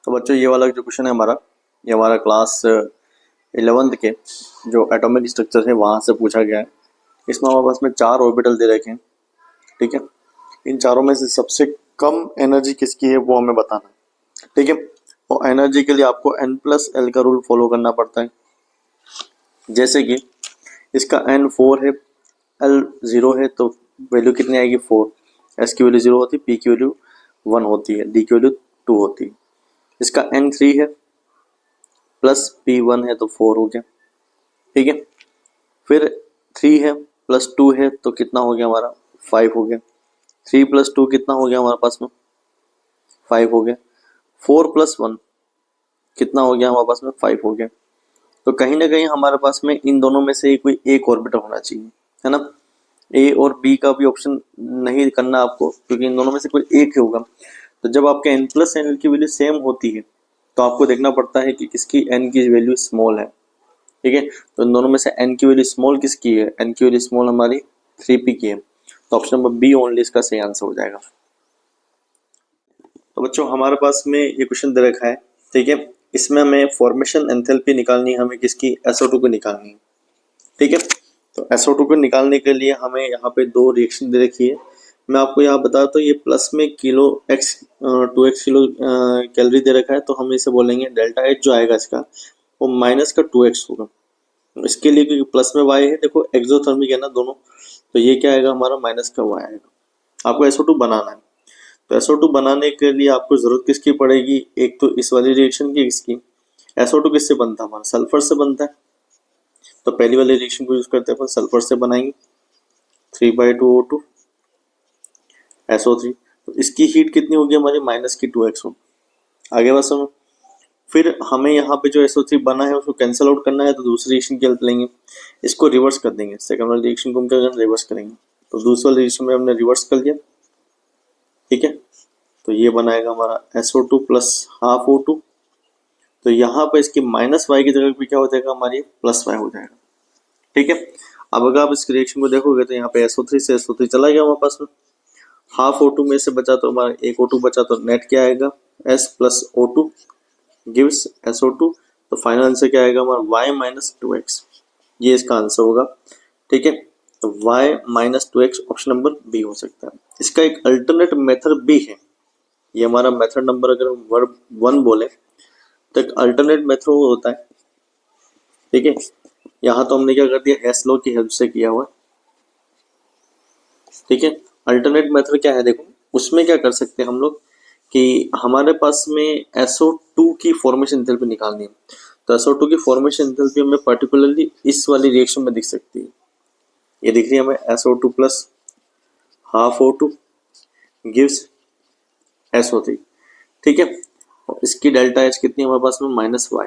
तो बच्चों ये वाला जो क्वेश्चन है हमारा, ये हमारा क्लास 11th के जो एटॉमिक स्ट्रक्चर है वहाँ से पूछा गया है। इसमें हमारे पास में 4 ऑर्बिटल दे रखे हैं, ठीक है। इन चारों में से सबसे कम एनर्जी किसकी है वो हमें बताना है, ठीक है। और एनर्जी के लिए आपको n+l का रूल फॉलो करना पड़ता है। जैसे कि इसका n 4 है, l 0 है, तो वैल्यू कितनी आएगी 4। s की वैल्यू 0 होती है, p की वैल्यू 1 होती है, d की वैल्यू 2 होती है। इसका n 3 है प्लस p 1 है तो 4 हो गया, ठीक है। फिर 3 है प्लस 2 है तो कितना हो गया हमारा 5 हो गया। 3 + 2 कितना हो गया हमारे पास में 5 हो गया। 4 + 1 कितना हो गया हमारे पास में 5 हो गया। तो कहीं ना कहीं हमारे पास में इन दोनों में से कोई एक ऑर्बिटल होना चाहिए, है ना। ए और बी का भी ऑप्शन नहीं करना आपको, क्योंकि इन दोनों में से कोई एक ही होगा। तो जब आपके n+n की वैल्यू सेम होती है तो आपको देखना पड़ता है कि किसकी n की वैल्यू स्मॉल है, ठीक है। तो इन दोनों में से n की वैल्यू स्मॉल किसकी है, n की वैल्यू स्मॉल हमारी 3p की है। तो ऑप्शन नंबर बी ओनली इसका सही आंसर हो जाएगा। तो बच्चों हमारे पास में ये क्वेश्चन दे रखा है, ठीक है। इसमें हमें फॉर्मेशन एंथैल्पी निकालनी है, हमें किसकी SO2 को निकालनी है, ठीक है। तो SO2 को निकालने के लिए हमें यहाँ पे 2 रिएक्शन दे रखी है। मैं आपको यहाँ बता तो ये प्लस में kilo x 2x kilo calorie दे रखा है, तो हम इसे बोलेंगे डेल्टा एच जो आएगा इसका वो माइनस का 2x होगा। इसके लिए क्योंकि प्लस में y है, देखो एक्सोथर्मिक है ना दोनों, तो ये क्या आएगा हमारा माइनस का y आएगा। आपको SO2 बनाना है, तो SO2 बनाने के लिए आपको जरूरत किसकी पड़ेगी, एक तो इस वाली रिएक्शन की, इसकी। SO2 किससे बनता है हमारा, सल्फर से बनता है। तो पहली वाली रिएक्शन को यूज करते हैं अपन, सल्फर से बनाएंगे 3/2O2 SO3। तो इसकी हीट कितनी होगी हमारी माइनस की 2x होगी। आगे बात समझो। फिर हमें यहाँ पे जो SO3 बना है उसको कैंसिल आउट करना है, तो दूसरी रिएक्शन की हेल्प लेंगे, इसको रिवर्स कर देंगे। सेकंड वाली रिएक्शन को हम क्या करेंगे, रिवर्स करेंगे। तो दूसरी वाली रिएक्शन में हमने रिवर्स कर दिया, ठीक है। तो ये बनाएगा हमारा SO2 + हाफ O2। तो यहाँ पे इसकी -y की जगह पे क्या हो जाएगा, हमारी +y हो जाएगा, ठीक है। अब अगर आप इस रिएक्शन को देखोगे तो यहाँ पे SO3 से SO3 चला गया हमारे पास में, हाफ O2 में से बचा तो हमारा एक O2 बचा, तो नेट क्या आएगा S + O2 गिव्स SO2। तो फाइनल आंसर क्या आएगा हमारा y - 2x, ये इसका आंसर होगा, ठीक है। तो y - 2x option number B हो सकता है। इसका एक अल्टरनेट मेथड भी है, ये हमारा मेथड नंबर अगर हम वर्ब 1 बोले तो एक अल्टरनेट मेथड होता है, ठीक है। यहाँ तो हमने क्या कर दिया, हेस लॉ की हेल्प से किया हुआ है, ठीक है। अल्टरनेट मेथड क्या है, देखो उसमें क्या कर सकते हैं हम लोग कि हमारे पास में SO2 की फॉर्मेशन एंथैल्पी निकालनी है। तो SO2 की फॉर्मेशन एंथैल्पी हमें पर्टिकुलरली इस वाली रिएक्शन में दिख सकती है। ये दिख रही है हमें SO2 + half O2 gives SO3, ठीक है। और इसकी डेल्टा एच कितनी हमारे पास में -y,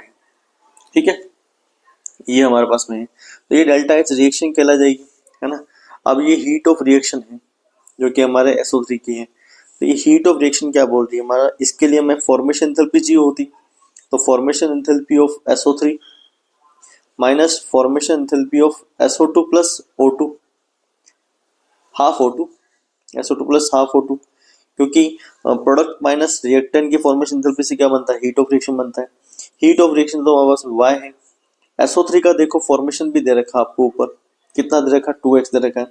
ठीक है। ये हमारे पास में है, तो ये डेल्टा एच रिएक्शन कहला जाएगी, है ना। अब ये हीट ऑफ रिएक्शन है जो कि हमारे SO3 की है। तो ये हीट ऑफ रिएक्शन क्या बोल रही है हमारा, इसके लिए हमें फॉर्मेशन एंथैल्पी चाहिए होती, तो formation enthalpy of SO3 minus formation enthalpy of SO2 + O2 half O2, SO2 + half O2, क्योंकि प्रोडक्ट माइनस रिएक्टेंट की फॉर्मेशन एंथैल्पी से क्या बनता है, हीट ऑफ रिएक्शन बनता है। हीट ऑफ रिएक्शन तो हमारे पास y है। SO3 का देखो फॉर्मेशन भी दे रखा है आपको ऊपर, कितना दे रखा है 2x दे रखा है।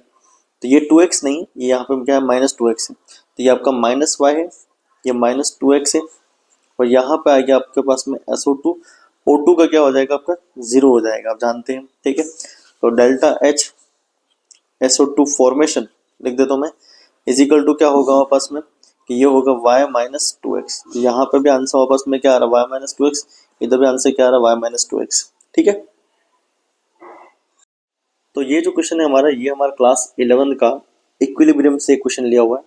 तो ये 2x नहीं, ये यहाँ पे क्या है -2x है, तो ये आपका -y है, ये -2x है। और यहाँ पे आ गया आपके पास में SO2, O2 का क्या हो जाएगा आपका 0 हो जाएगा, आप जानते हैं, ठीक है। तो डेल्टा एच SO2 फॉर्मेशन लिख देता हूँ मैं, इजिकल टू क्या होगा हमारे पास में कि ये होगा y - 2x। तो यहाँ पे भी आंसर हमारे पास में क्या आ रहा है y - 2x, इधर भी आंसर क्या आ रहा है y - 2x, ठीक है। तो ये जो क्वेश्चन है हमारा, ये हमारा क्लास 11 का इक्विलिब्रियम से क्वेश्चन लिया हुआ है।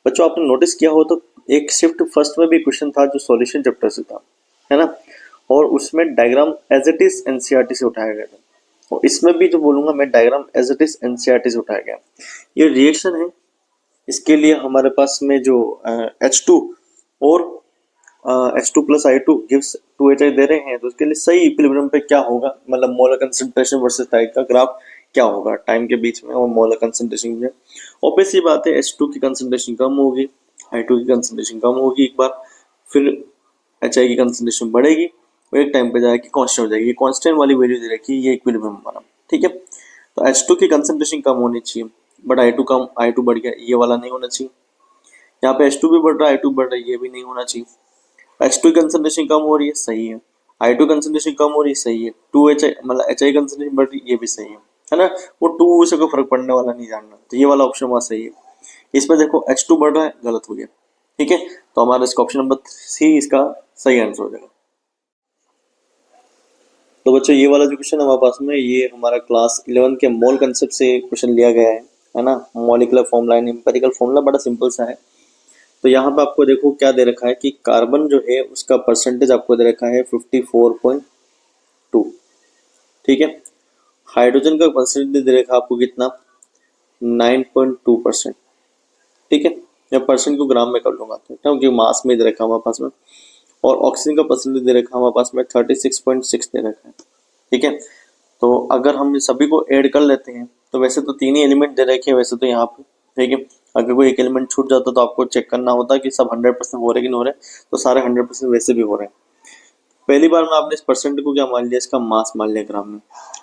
बच्चों आपने नोटिस किया हो तो एक शिफ्ट फर्स्ट में भी क्वेश्चन था जो सॉल्यूशन चैप्टर से था, है ना। और उसमें diagram as it is NCERT से उठाया गया था, और इसमें भी जो बोलूंगा मैं diagram as it is NCERT से उठाया गया। ये रिएक्शन है, इसके लिए हमारे पास में जो H2 और H2 + I2 गिव्स 2HI दे रहे हैं, तो उसके लिए सही इक्विलिब्रियम पे क्या होगा, मतलब मोलर कंसंट्रेशन वर्सेस टाइम का ग्राफ क्या होगा टाइम के बीच में और मोलर कंसंट्रेशन में। ऑब्वियस सी बात है H2 की कंसंट्रेशन कम होगी, I2 की कंसंट्रेशन कम होगी एक बार। फिर एच आई की कंसंट्रेशन बढ़ेगी और एक टाइम पे जाएगी कांस्टेंट हो जाएगी। कांस्टेंट वाली वैल्यू दे रखी है, ये इक्विलिब्रियम हमारा, ठीक है। तो H2 की कंसंट्रेशन कम होनी चाहिए, बट I2 बढ़ गया, ये वाला नहीं होना चाहिए। यहाँ पे H2 भी बढ़ रहा है, I2 बढ़ रहा है, ये भी नहीं होना चाहिए। H2 की कंसंट्रेशन कम हो रही है, सही है। I2 कंसंट्रेशन कम हो रही है, सही है। 2HI मतलब HI कंसंट्रेशन बढ़ रही है, ये भी सही है ना। वो 2 से कोई फर्क पड़ने वाला नहीं, जानना, तो ये वाला ऑप्शन वहाँ सही है। इसमें देखो H2 बढ़ रहा है, गलत हो गया, ठीक है। तो हमारा इसका ऑप्शन नंबर सी इसका सही आंसर हो जाएगा। तो बच्चों ये वाला जो क्वेश्चन हमारे पास में, ये हमारा क्लास 11 के मोल कंसेप्ट से क्वेश्चन लिया गया है ना। Molecular formula and empirical formula बड़ा सिंपल सा है। तो यहाँ पे आपको देखो क्या दे रखा है कि कार्बन जो है उसका परसेंटेज आपको दे रखा है 54.2, ठीक है। हाइड्रोजन का परसेंटेज दे रखा है आपको कितना, 9.2%, ठीक है। या परसेंट को ग्राम में कर लूंगा क्योंकि मास में दे रखा है हमारे पास में। और ऑक्सीजन का परसेंटेज दे रखा है हमारे पास में 36.6 दे रखा है, ठीक है। तो अगर हम सभी को ऐड कर लेते हैं तो वैसे तो तीन ही एलिमेंट दे रखे हैं वैसे तो यहाँ पे, ठीक है। अगर कोई एक एलिमेंट छूट जाता तो आपको चेक करना होता कि सब 100% हो रहे कि नहीं हो रहे, तो सारे 100% वैसे भी हो रहे हैं। पहली बार में आपने इस परसेंट को क्या मान लिया, इसका मास मान लिया ग्राम में।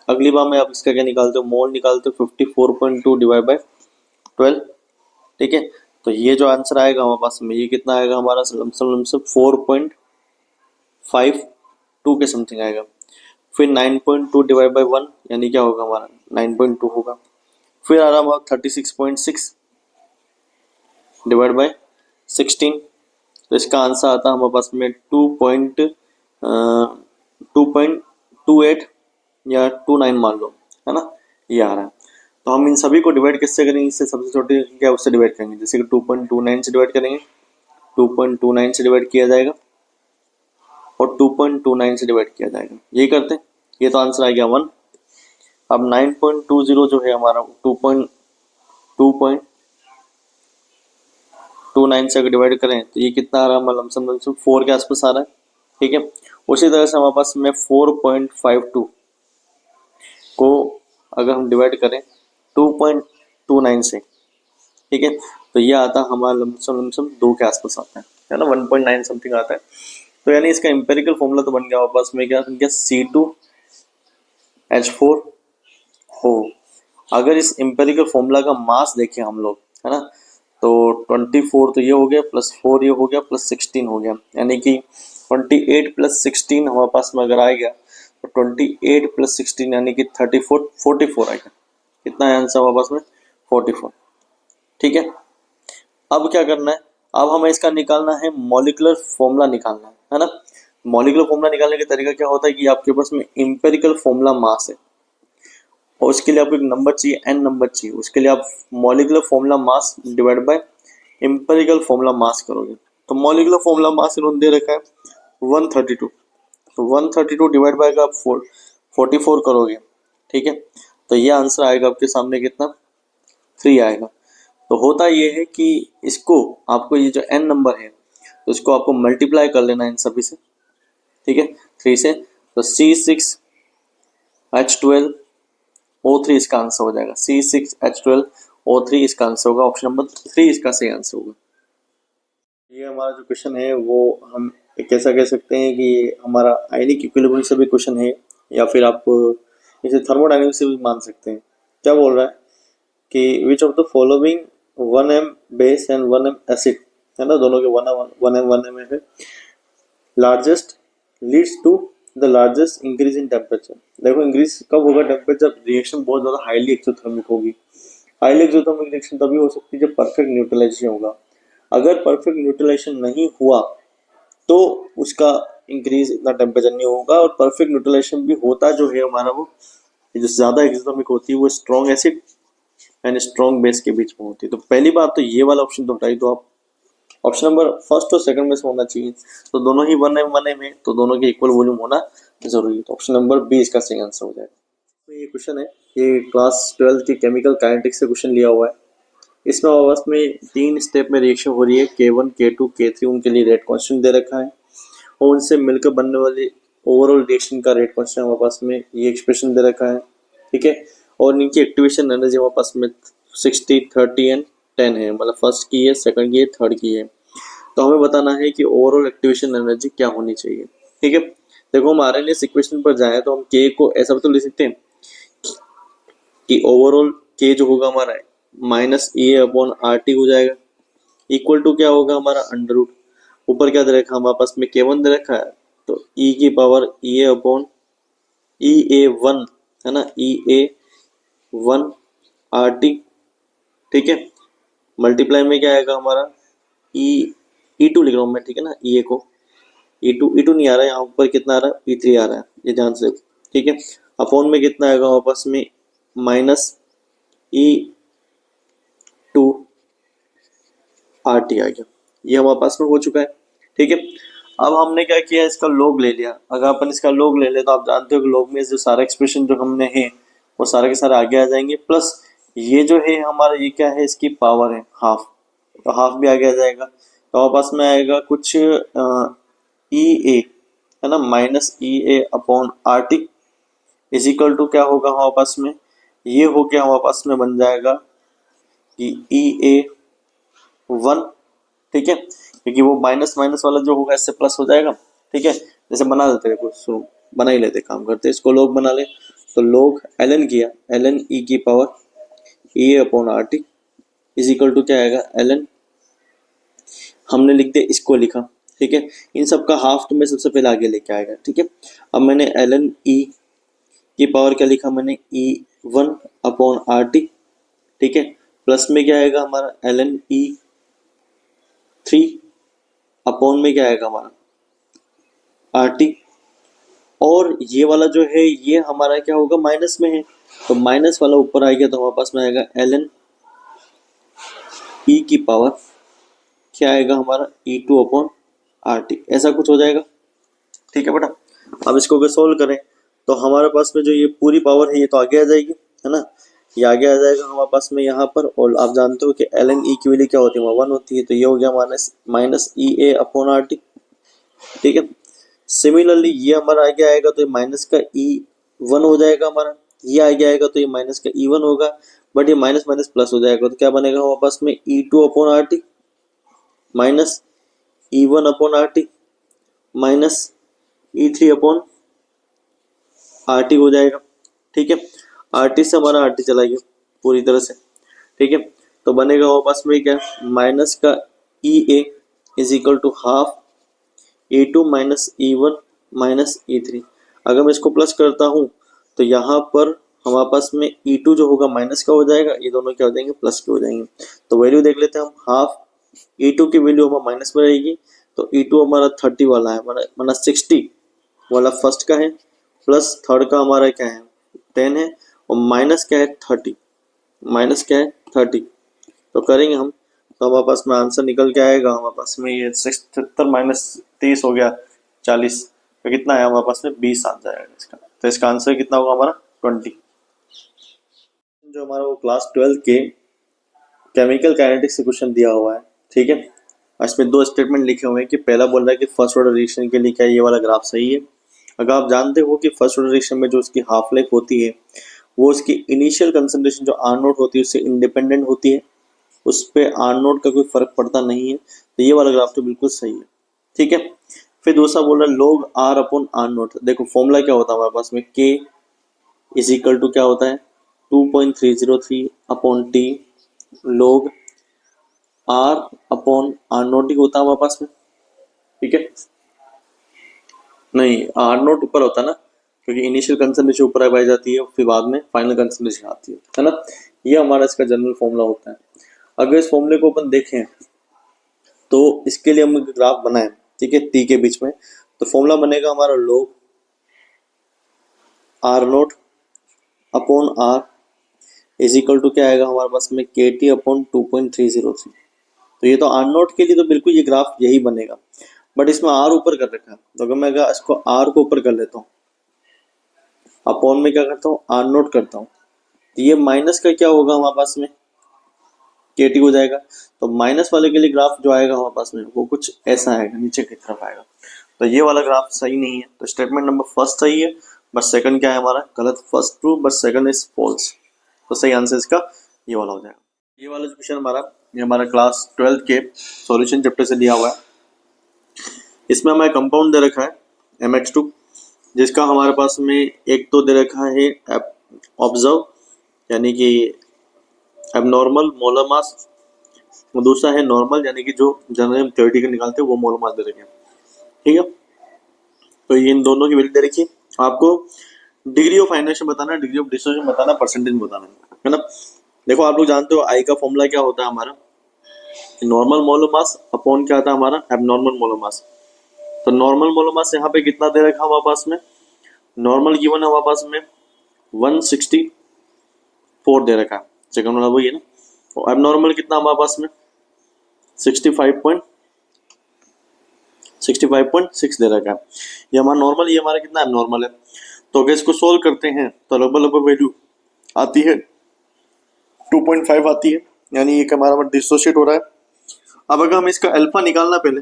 अगली बार में आप इसका क्या निकालते हो, मोल निकालते हो, 54.2 डिवाइड बाई 12, ठीक है। तो ये जो आंसर आएगा हमारे पास में, ये कितना आएगा हमारा, लमसम 4.52 के समथिंग आएगा। फिर 9.2 डिवाइड बाई 1 यानी क्या होगा हमारा, 9.2 होगा। फिर आ रहा हमारा 36.6 डिवाइड बाई 16, तो इसका आंसर आता है हमारे पास में 2.28 या 29 मान लो, है ना, ये आ रहा है। तो हम इन सभी को डिवाइड किससे करेंगे, इससे सबसे छोटी क्या उससे डिवाइड करेंगे, जैसे कि 2.29 से डिवाइड करेंगे, 2.29 से डिवाइड किया जाएगा और 2.29 से डिवाइड किया जाएगा, यही करते हैं। ये तो आंसर आ गया 1। अब 9.20 जो है हमारा 2.29 से अगर डिवाइड करें तो ये कितना आ रहा है, मतलब लमसम 4 के आसपास आ रहा है, ठीक है। उसी तरह से हमारे पास में 4.52 को अगर हम डिवाइड करें 2.29 से, ठीक है, तो ये आता है हमारा लमसम 2 के आसपास आता है ना, 1.9 समथिंग आता है। तो यानी इसका एम्पेरिकल फॉर्मूला तो बन गया हमारे पास में, क्या बन गया, C2H4 हो। अगर इस एम्पेरिकल फॉर्मूला का मास देखें हम लोग, है ना, तो 24 तो ये हो गया, +4 ये हो गया, +16 हो गया, यानी कि 28 + 16 हमारे पास में अगर आ गया तो 28 + 16 यानी कि 44 आएगा। कितना है आंसर हमारे पास में, 44, ठीक है। अब क्या करना है, अब हमें इसका निकालना है मॉलिक्यूलर फॉर्मूला निकालना है ना। मॉलिक्यूलर फॉर्मूला निकालने का तरीका क्या होता है कि आपके पास में एम्पेरिकल फॉर्मूला मास है और उसके लिए आपको एक नंबर चाहिए, n नंबर चाहिए। उसके लिए आप molecular formula mass divide by empirical formula mass करोगे। तो मॉलिक्यूलर फॉर्मूला मास इन्होंने दे रखा है 132, तो 132 डिवाइड बाय का आप 44 करोगे, ठीक है। तो ये आंसर आएगा आपके सामने कितना, 3 आएगा। तो होता ये है कि इसको आपको ये जो n नंबर है तो इसको आपको मल्टीप्लाई कर लेना इन सभी से, ठीक है, 3 से। तो C6H12O3 इसका आंसर हो जाएगा, C6H12O3 इसका आंसर होगा, ऑप्शन नंबर 3 इसका सही आंसर होगा। ये हमारा जो क्वेश्चन है वो हम कैसा कह सकते हैं कि हमारा आयनिक इक्विलिब्रियम से भी क्वेश्चन है, या फिर आप इसे थर्मोडायनेमिक्स से भी मान सकते हैं। क्या बोल रहा है कि which of the following 1m base and 1m acid, है ना, दोनों के 1m है, largest leads to the largest increase in temperature. देखो इंक्रीज कब होगा टेम्परेचर, जब रिएक्शन बहुत ज्यादा हाईली एक्सोथर्मिक होगी। हाईली एक्सोथर्मिक रिएक्शन तभी हो सकती है जब परफेक्ट न्यूट्रलाइजेशन होगा। अगर परफेक्ट न्यूट्रलाइजेशन नहीं हुआ तो उसका इंक्रीज इतना टेम्परेचर नहीं होगा। और परफेक्ट न्यूट्रलाइजेशन भी होता जो है हमारा, वो जो ज्यादा एक्सोथर्मिक होती है वो strong acid and strong base के बीच में होती है। तो पहली बात तो ये वाला ऑप्शन तो हटाई दो आप, ऑप्शन नंबर फर्स्ट और सेकंड में से होना चाहिए। तो दोनों ही 1m है तो दोनों के इक्वल वॉल्यूम होना जरूरी है, तो ऑप्शन नंबर बी इसका सही आंसर हो जाएगा। तो ये क्वेश्चन है, ये क्लास 12 की केमिकल काइनेटिक्स से क्वेश्चन लिया हुआ है। इसमें आपस में 3 स्टेप में रिएक्शन हो रही है, K1 K2 K3, उनके लिए रेट कांस्टेंट दे रखा है और उनसे मिलकर बनने वाली ओवरऑल रिएक्शन का रेट कांस्टेंट हमारे पास में ये एक्सप्रेशन दे रखा है, ठीक है। और इनकी एक्टिवेशन एनर्जी हमारे पास में 60 30 एंड 10 है, मतलब फर्स्ट की है, सेकंड की है, थर्ड की है। तो हमें बताना है कि ओवरऑल एक्टिवेशन एनर्जी क्या होनी चाहिए। ठीक है, देखो हम आरएनएस इक्वेशन पर जाए तो हम के को ऐसा तो लिख सकते हैं कि ओवरऑल के जो होगा हमारा माइनस ए अपॉन आर टी हो जाएगा, इक्वल टू क्या होगा हमारा अंडर रूट, ऊपर क्या दे रखा है हमारे पास में के वन दे रखा है, तो ई की power E A upon E A one है ना, ई ए वन आर टी। ठीक है, मल्टीप्लाई में क्या आएगा हमारा ई टू लिख रहा हूँ मैं, ठीक है ना, ई ए को ई टू नहीं आ रहा है यहाँ ऊपर, कितना आ रहा है ई थ्री आ रहा है, ये ध्यान से। ठीक है, अपॉन में कितना आएगा हमारे पास में minus E two R T आ गया, ये हमारे पास में हो चुका है। ठीक है, अब हमने क्या किया, इसका लॉग ले लिया। अगर अपन इसका लॉग ले ले तो आप जानते हो कि लॉग में जो सारा एक्सप्रेशन जो हमने है वो सारे के सारे आगे आ जाएंगे, प्लस ये जो है हमारा ये क्या है, इसकी पावर है हाफ, तो हाफ भी आगे आ जाएगा। तो हमारे पास में आएगा कुछ ई ए है ना, minus E A upon R T is equal to क्या होगा हमारे पास में, ये हो गया हमारे पास में बन जाएगा कि ई ए वन। ठीक है, क्योंकि वो माइनस माइनस वाला जो होगा इससे प्लस हो जाएगा। ठीक है, जैसे बना देते हैं कुछ, बना ही लेते, काम करते इसको लोग बना ले, तो लोग एल एन किया, एल एन ई की power A upon R T is equal to क्या आएगा एल एन, हमने लिख दिया, इसको लिखा। ठीक है, इन सब का हाफ तो मैं सबसे पहले आगे लेके आएगा। ठीक है, अब मैंने एल एन ई की पावर क्या लिखा मैंने, E one upon R T. ठीक है, प्लस में क्या आएगा हमारा L N E three upon में क्या आएगा हमारा आर टी, और ये वाला जो है ये हमारा क्या होगा माइनस में है, तो माइनस वाला ऊपर आ गया, तो हमारे पास में आएगा एल एन ई की पावर क्या आएगा हमारा ई टू अपॉन आर टी, ऐसा कुछ हो जाएगा। ठीक है बेटा, अब इसको अगर सोल्व करें तो हमारे पास में जो ये पूरी पावर है ये तो आगे आ जाएगी, है ना, ये आगे आ जाएगा हमारे पास में यहाँ पर। और आप जानते हो कि एल एन ई की वैल्यू क्या होती है, वन होती है, तो ये हो गया minus minus E A upon R T. ठीक है, सिमिलरली ये हमारा आगे आएगा तो ये माइनस का ई वन हो जाएगा हमारा, ये आगे आएगा तो ये माइनस का ई वन होगा, बट ये माइनस माइनस प्लस हो जाएगा, तो क्या बनेगा हमारे पास में E two upon R T minus E one upon R T minus E three upon R T हो जाएगा। ठीक है, आर टी से हमारा आर टी चला गया पूरी तरह से। ठीक है, तो बनेगा हमारे पास में क्या, माइनस का E A is equal to half A two minus E one minus E three. अगर मैं इसको प्लस करता हूँ तो यहाँ पर हमारे पास में ई टू जो होगा माइनस का हो जाएगा, ये दोनों क्या हो जाएंगे प्लस के हो जाएंगे। तो वैल्यू देख लेते हैं हम, हाफ ई टू की वैल्यू हमारा माइनस में रहेगी, तो ई टू हमारा 30 वाला है, हमारा 60 वाला फर्स्ट का है, प्लस थर्ड का हमारा क्या है 10 है, और माइनस क्या है 30, माइनस क्या है 30। तो करेंगे हम, तो हमारे पास में आंसर निकल के आएगा हमारे पास में ये 76 माइनस 30 हो गया 40, तो कितना है हमारे पास में 20 आ जाएगा इसका। तो इसका आंसर कितना होगा हमारा 20। जो हमारा वो क्लास 12 के केमिकल काइनेटिक्स से क्वेश्चन दिया हुआ है। ठीक है, इसमें दो स्टेटमेंट लिखे हुए हैं कि पहला बोल रहा है कि फर्स्ट ऑर्डर रिएक्शन के लिए क्या ये वाला ग्राफ सही है। अगर आप जानते हो कि फर्स्ट ऑर्डर रिएक्शन में जो उसकी हाफ लाइफ होती है वो उसकी इनिशियल कंसंट्रेशन जो आर नोट होती है उससे इंडिपेंडेंट होती है, उस पर आर नोट का कोई फर्क पड़ता नहीं है, तो ये वाला ग्राफ तो बिल्कुल सही है। ठीक है, फिर दूसरा बोल रहा है log R upon R nought. देखो फॉर्मूला क्या होता है हमारे पास में, के इज इक्वल टू क्या होता है 2.303 upon T log R upon R nought ही होता है हमारे पास में। ठीक है, नहीं आर नोट ऊपर होता है ना, क्योंकि इनिशियल कंसंट्रेशन ऊपर पाई जाती है, फिर बाद में फाइनल कंसंट्रेशन आती है ना, ये हमारा इसका जनरल फॉर्मूला होता है। अगर इस फॉर्मूले को अपन देखें तो इसके लिए हम ग्राफ बनाए, ठीक है, टी के बीच में, तो फॉर्मूला बनेगा हमारा log R nought upon R is equal to क्या आएगा हमारे पास में के टी अपॉन 2.303। तो ये तो आर नोट के लिए तो बिल्कुल ये ग्राफ यही बनेगा, बट इसमें आर ऊपर कर रखा है, तो अगर मैं इसको आर को ऊपर कर लेता हूँ, अपॉन में क्या करता हूँ आर नोट करता हूँ, तो ये माइनस का क्या होगा हमारे पास में के टी हो जाएगा। तो माइनस वाले के लिए ग्राफ जो आएगा हमारे पास में वो कुछ ऐसा आएगा, नीचे की तरफ आएगा, तो ये वाला ग्राफ सही नहीं है। तो स्टेटमेंट नंबर फर्स्ट सही है, बट सेकंड क्या है हमारा गलत, first true but second is false, तो सही आंसर इसका ये वाला हो जाएगा। ये वाला जो क्वेश्चन ये हमारा क्लास 12 के सॉल्यूशन चैप्टर से दिया हुआ है। इसमें हमारा कंपाउंड दे रखा है MX2, जिसका हमारे पास में एक तो दे रखा है ऑब्जर्व यानी कि एबनॉर्मल मोलर मास, दूसरा है नॉर्मल यानी कि जो जनरल हम थ्योरेटिकल निकालते हैं वो मोलर मास दे रखे हैं। ठीक है, तो ये इन दोनों की वैल्यू दे रखी है। आपको डिग्री ऑफ आयनाइजेशन बताना, डिग्री ऑफ डिसोसिएशन बताना, परसेंटेज बताना है ना। देखो आप लोग जानते हो आई का फॉर्मूला क्या होता है हमारा, नॉर्मल मोलर मास अपॉन क्या आता है हमारा एबनॉर्मल मोलर मास। तो नॉर्मल मोलर मास यहाँ पे कितना दे रखा हमारे पास में, नॉर्मल गिवन है हमारे पास में 164 दे रखा है, सेकंड वाला वही है ना। और एबनॉर्मल कितना हमारे पास में 65.6 दे रखा है। ये हमारा नॉर्मल, ये हमारा कितना एबनॉर्मल है। तो अगर इसको सोल्व करते हैं तो लगभग वैल्यू आती है 2.5 आती है, यानी ये हमारा डिसोशिएट हो रहा है। अब अगर हम इसका अल्फा निकालना पहले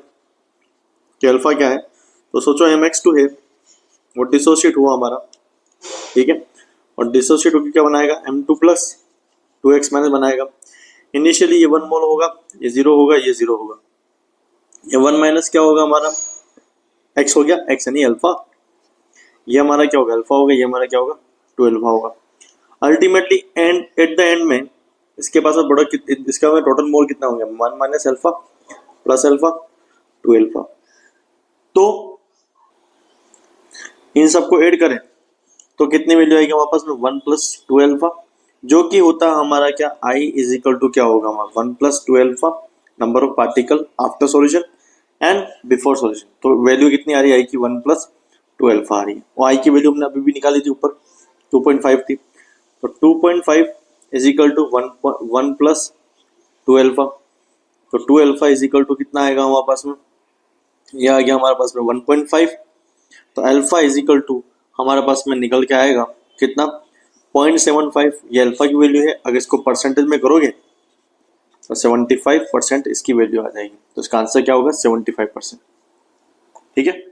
कि अल्फा क्या है, तो सोचो MX2 है वो डिसोशिएट हुआ हमारा, ठीक है, और डिसोशिएट होकर क्या बनाएगा M2 प्लस 2x माइनस बनाएगा। इनिशियली ये 1 मोल होगा, ये 0 होगा, ये 0 होगा, ये 1 माइनस क्या होगा हमारा x हो गया, x यानी अल्फा, ये हमारा क्या होगा अल्फा होगा, ये हमारा क्या होगा 2 अल्फा होगा। Ultimately and at the end में इसके पास में बड़ा इसका में टोटल मोल कितना हो गया 1 minus alpha plus alpha 2 alpha. तो इन सबको ऐड करें तो कितनी वैल्यू आएगी हमारे पास में 1 प्लस 2 अल्फा, जो कि होता है हमारा क्या I इज इक्वल टू क्या होगा हमारा 1 plus 2 alpha number of particle after solution and before solution. तो वैल्यू कितनी आ रही है I की 1 प्लस 2 अल्फा आ रही है, और I की वैल्यू हमने अभी भी निकाली थी ऊपर 2.5 थी। तो 2.5 is equal to 1 plus 2 alpha, तो 2 अल्फा इज इक्वल टू कितना आएगा हमारे पास में, यह आ गया हमारे पास में 1.5। तो अल्फा इज इक्वल टू हमारे पास में निकल के आएगा कितना 0.75, ये अल्फा की वैल्यू है। अगर इसको परसेंटेज में करोगे तो 75% इसकी वैल्यू आ जाएगी। तो इसका आंसर क्या होगा 75%। ठीक है।